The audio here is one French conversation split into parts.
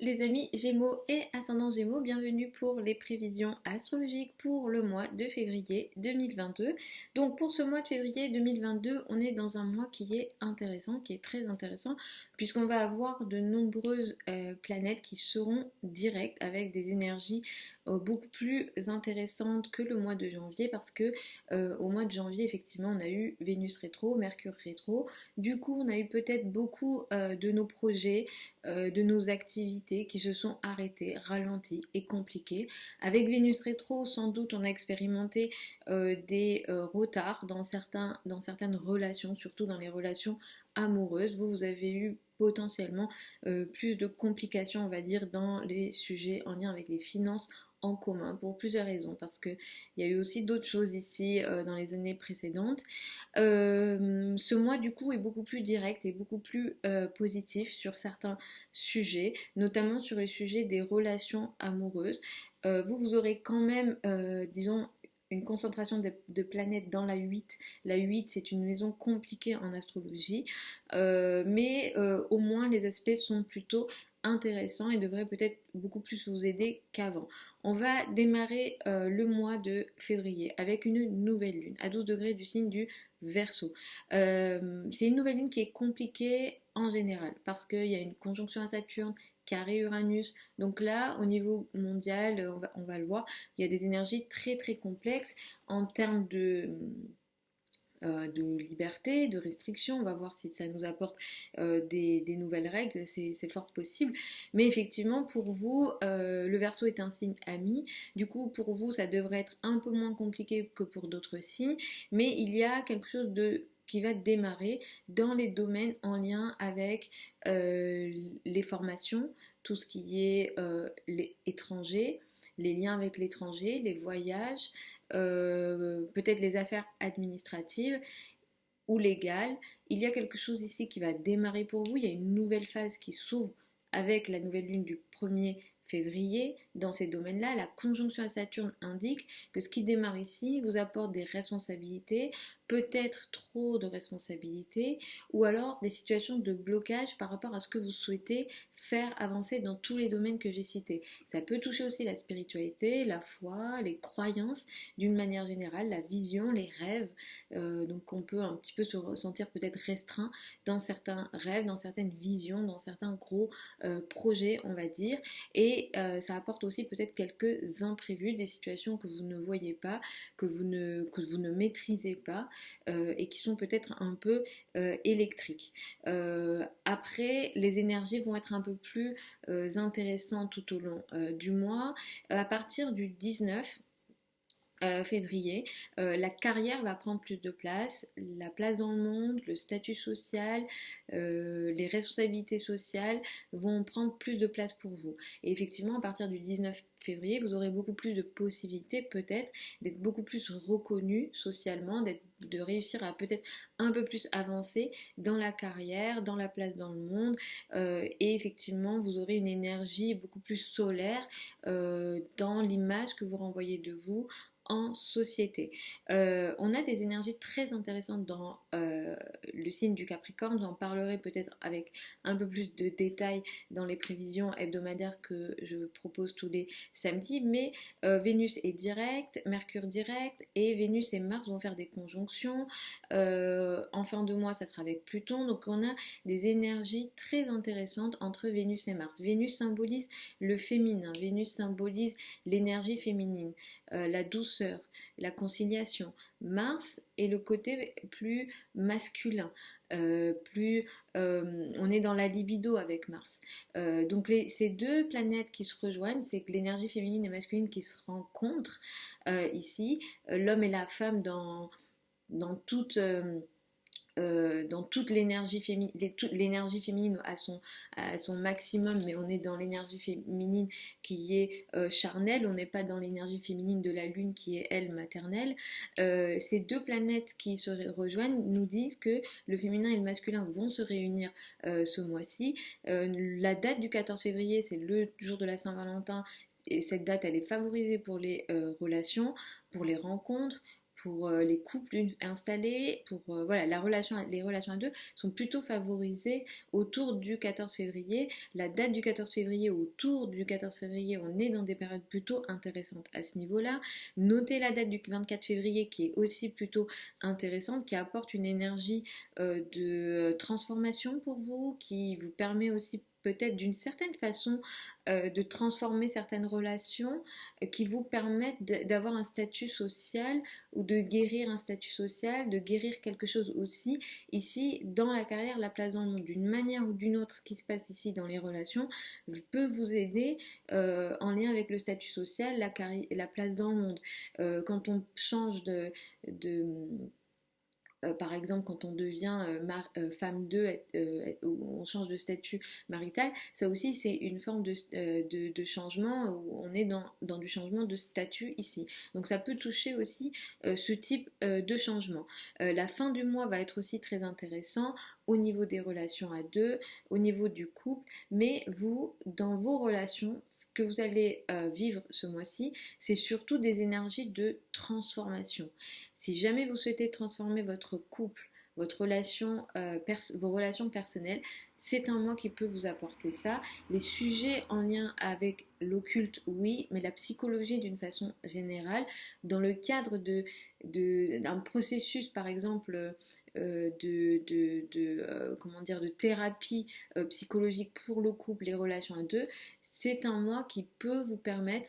les amis Gémeaux et ascendant Gémeaux, bienvenue pour les prévisions astrologiques pour le mois de février 2022. Donc pour ce mois de février 2022, on est dans un mois qui est intéressant, qui est très intéressant, puisqu'on va avoir de nombreuses planètes qui seront directes avec des énergies beaucoup plus intéressantes que le mois de janvier, parce que au mois de janvier, effectivement, on a eu Vénus rétro, Mercure rétro. Du coup, on a eu peut-être beaucoup de nos projets, de nos activités qui se sont arrêtées, ralenties et compliquées. Avec Vénus rétro, sans doute on a expérimenté des retards dans certaines relations, surtout dans les relations amoureuses. Vous avez eu potentiellement plus de complications, on va dire, dans les sujets en lien avec les finances en commun pour plusieurs raisons, parce qu'il y a eu aussi d'autres choses ici dans les années précédentes. Ce mois du coup est beaucoup plus direct et beaucoup plus positif sur certains sujets, notamment sur le sujet des relations amoureuses. Vous aurez quand même, disons, une concentration de planètes dans la 8. La 8, c'est une maison compliquée en astrologie, mais au moins les aspects sont plutôt intéressants et devraient peut-être beaucoup plus vous aider qu'avant. On va démarrer le mois de février avec une nouvelle lune à 12 degrés du signe du Verseau. C'est une nouvelle lune qui est compliquée en général parce qu'il y a une conjonction à Saturne, carré Uranus. Donc là, au niveau mondial, on va le voir, il y a des énergies très très complexes en termes de liberté, de restriction. On va voir si ça nous apporte des nouvelles règles, c'est fort possible. Mais effectivement, pour vous, le Verseau est un signe ami. Du coup, pour vous, ça devrait être un peu moins compliqué que pour d'autres signes. Mais il y a quelque chose qui va démarrer dans les domaines en lien avec les formations, tout ce qui est les étrangers, les liens avec l'étranger, les voyages, peut-être les affaires administratives ou légales. Il y a quelque chose ici qui va démarrer pour vous, il y a une nouvelle phase qui s'ouvre avec la nouvelle lune du 1er février dans ces domaines-là. La conjonction à Saturne indique que ce qui démarre ici vous apporte des responsabilités, peut-être trop de responsabilités, ou alors des situations de blocage par rapport à ce que vous souhaitez faire avancer dans tous les domaines que j'ai cités. Ça peut toucher aussi la spiritualité, la foi, les croyances d'une manière générale, la vision, les rêves. Donc on peut un petit peu se ressentir peut-être restreint dans certains rêves, dans certaines visions, dans certains gros projets, on va dire. Et ça apporte aussi peut-être quelques imprévus, des situations que vous ne voyez pas, que vous ne maîtrisez pas, et qui sont peut-être un peu électriques. Après, les énergies vont être un peu plus intéressantes tout au long du mois. À partir du 19 février, la carrière va prendre plus de place, la place dans le monde, le statut social, les responsabilités sociales vont prendre plus de place pour vous. Et effectivement, à partir du 19 février, vous aurez beaucoup plus de possibilités peut-être d'être beaucoup plus reconnu socialement, de réussir à peut-être un peu plus avancer dans la carrière, dans la place dans le monde, et effectivement vous aurez une énergie beaucoup plus solaire dans l'image que vous renvoyez de vous en société. On a des énergies très intéressantes dans le signe du Capricorne. J'en parlerai peut-être avec un peu plus de détails dans les prévisions hebdomadaires que je propose tous les samedis. Mais Vénus est direct, Mercure direct et Vénus et Mars vont faire des conjonctions. En fin de mois, ça sera avec Pluton. Donc on a des énergies très intéressantes entre Vénus et Mars. Vénus symbolise le féminin. Vénus symbolise l'énergie féminine, la douceur, la conciliation. Mars est le côté plus masculin, on est dans la libido avec Mars. Donc ces deux planètes qui se rejoignent, c'est que l'énergie féminine et masculine qui se rencontrent ici, l'homme et la femme dans toute l'énergie féminine à son maximum, mais on est dans l'énergie féminine qui est charnelle, on n'est pas dans l'énergie féminine de la lune qui est elle maternelle. Ces deux planètes qui se rejoignent nous disent que le féminin et le masculin vont se réunir ce mois-ci. La date du 14 février, c'est le jour de la Saint-Valentin, et cette date elle est favorisée pour les relations, pour les rencontres, pour les couples installés, pour voilà, les relations à deux sont plutôt favorisées autour du 14 février. La date du 14 février, autour du 14 février, on est dans des périodes plutôt intéressantes à ce niveau-là. Notez la date du 24 février qui est aussi plutôt intéressante, qui apporte une énergie de transformation pour vous, qui vous permet aussi peut-être d'une certaine façon de transformer certaines relations qui vous permettent d'avoir un statut social ou de guérir un statut social, de guérir quelque chose aussi. Ici, dans la carrière, la place dans le monde, d'une manière ou d'une autre, ce qui se passe ici dans les relations peut vous aider en lien avec le statut social, la place dans le monde. Quand on change de par exemple, quand on devient femme 2, on change de statut marital, ça aussi c'est une forme de changement où on est dans du changement de statut ici. Donc ça peut toucher aussi ce type de changement. La fin du mois va être aussi très intéressant au niveau des relations à deux, au niveau du couple, mais vous, dans vos relations, ce que vous allez vivre ce mois-ci, c'est surtout des énergies de transformation. Si jamais vous souhaitez transformer votre couple, votre relation, vos relations personnelles, c'est un mois qui peut vous apporter ça. Les sujets en lien avec l'occulte, oui, mais la psychologie d'une façon générale, dans le cadre d'un processus, par exemple, comment dire, de thérapie psychologique pour le couple, les relations à deux, c'est un mois qui peut vous permettre,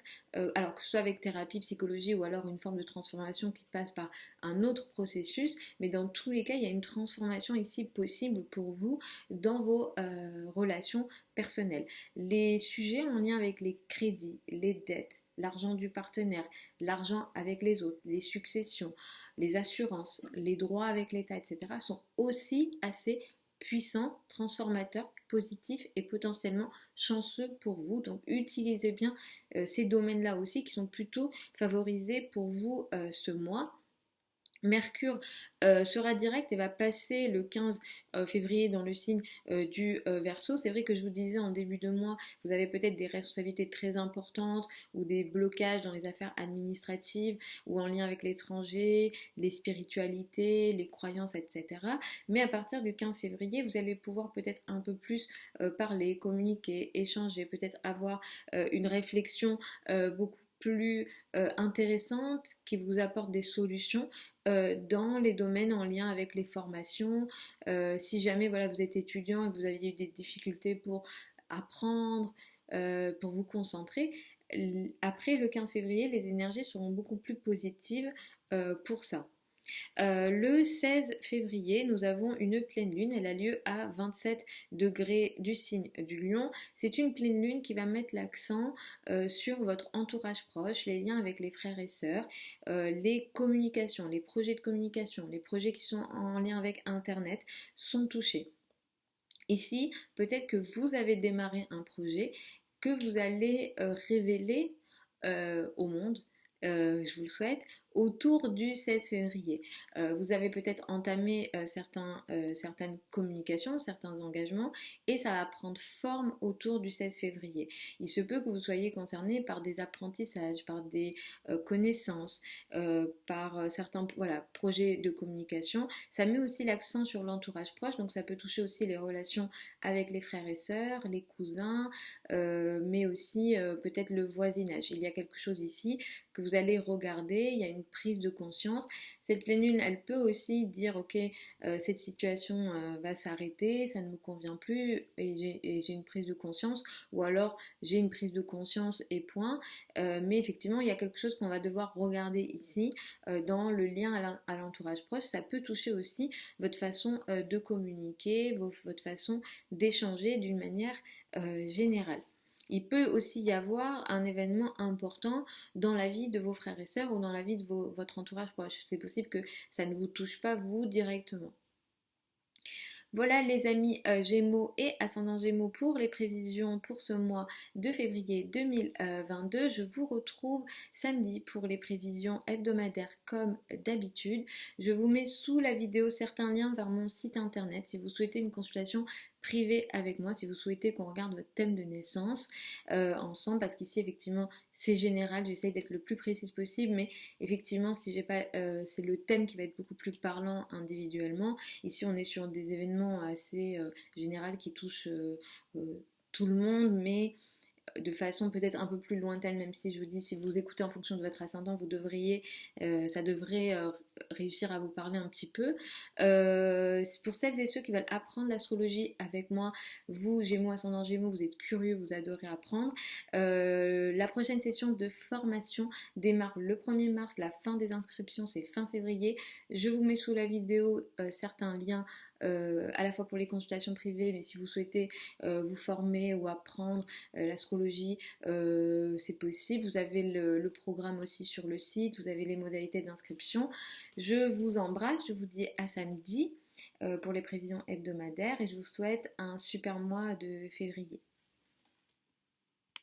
alors que ce soit avec thérapie, psychologie ou alors une forme de transformation qui passe par un autre processus, mais dans tous les cas, il y a une transformation ici possible pour vous dans vos relations personnelles. Les sujets en lien avec les crédits, les dettes, l'argent du partenaire, l'argent avec les autres, les successions, les assurances, les droits avec l'État, etc. sont aussi assez puissants, transformateurs, positifs et potentiellement chanceux pour vous. Donc utilisez bien ces domaines-là aussi qui sont plutôt favorisés pour vous ce mois. Mercure sera direct et va passer le 15 février dans le signe du Verseau. C'est vrai que je vous disais en début de mois, vous avez peut-être des responsabilités très importantes ou des blocages dans les affaires administratives ou en lien avec l'étranger, les spiritualités, les croyances, etc. Mais à partir du 15 février, vous allez pouvoir peut-être un peu plus parler, communiquer, échanger, peut-être avoir une réflexion beaucoup plus intéressante qui vous apporte des solutions dans les domaines en lien avec les formations. Si jamais voilà, vous êtes étudiant et que vous avez eu des difficultés pour apprendre, pour vous concentrer, après le 15 février, les énergies seront beaucoup plus positives pour ça. Le 16 février, nous avons une pleine lune, elle a lieu à 27 degrés du signe du Lion. C'est une pleine lune qui va mettre l'accent sur votre entourage proche, les liens avec les frères et sœurs, les communications, les projets de communication, les projets qui sont en lien avec Internet sont touchés. Ici, peut-être que vous avez démarré un projet que vous allez révéler au monde. Je vous le souhaite, autour du 7 février. Vous avez peut-être entamé certaines communications, certains engagements, et ça va prendre forme autour du 16 février. Il se peut que vous soyez concerné par des apprentissages, par des connaissances, par certains projets de communication. Ça met aussi l'accent sur l'entourage proche, donc ça peut toucher aussi les relations avec les frères et sœurs, les cousins, mais aussi peut-être le voisinage. Il y a quelque chose ici que vous allez regarder, il y a une prise de conscience. Cette pleine lune, elle peut aussi dire ok, cette situation va s'arrêter, ça ne me convient plus et j'ai une prise de conscience, ou alors j'ai une prise de conscience et point. Mais effectivement, il y a quelque chose qu'on va devoir regarder ici dans le lien à l'entourage proche. Ça peut toucher aussi votre façon de communiquer, votre façon d'échanger d'une manière générale. Il peut aussi y avoir un événement important dans la vie de vos frères et sœurs ou dans la vie de votre entourage proche. C'est possible que ça ne vous touche pas vous directement. Voilà les amis Gémeaux et ascendant Gémeaux pour les prévisions pour ce mois de février 2022. Je vous retrouve samedi pour les prévisions hebdomadaires comme d'habitude. Je vous mets sous la vidéo certains liens vers mon site internet si vous souhaitez une consultation privée avec moi, si vous souhaitez qu'on regarde votre thème de naissance ensemble, parce qu'ici effectivement c'est général, j'essaye d'être le plus précise possible, mais effectivement, si j'ai pas, c'est le thème qui va être beaucoup plus parlant individuellement. Ici, on est sur des événements assez généraux qui touchent tout le monde, mais de façon peut-être un peu plus lointaine, même si je vous dis, si vous écoutez en fonction de votre ascendant, ça devrait réussir à vous parler un petit peu. Pour celles et ceux qui veulent apprendre l'astrologie avec moi, vous, Gémeaux, ascendant Gémeaux, vous êtes curieux, vous adorez apprendre. La prochaine session de formation démarre le 1er mars, la fin des inscriptions c'est fin février. Je vous mets sous la vidéo certains liens à la fois pour les consultations privées, mais si vous souhaitez vous former ou apprendre l'astrologie, c'est possible. Vous avez le programme aussi sur le site, vous avez les modalités d'inscription. Je vous embrasse, je vous dis à samedi pour les prévisions hebdomadaires et je vous souhaite un super mois de février.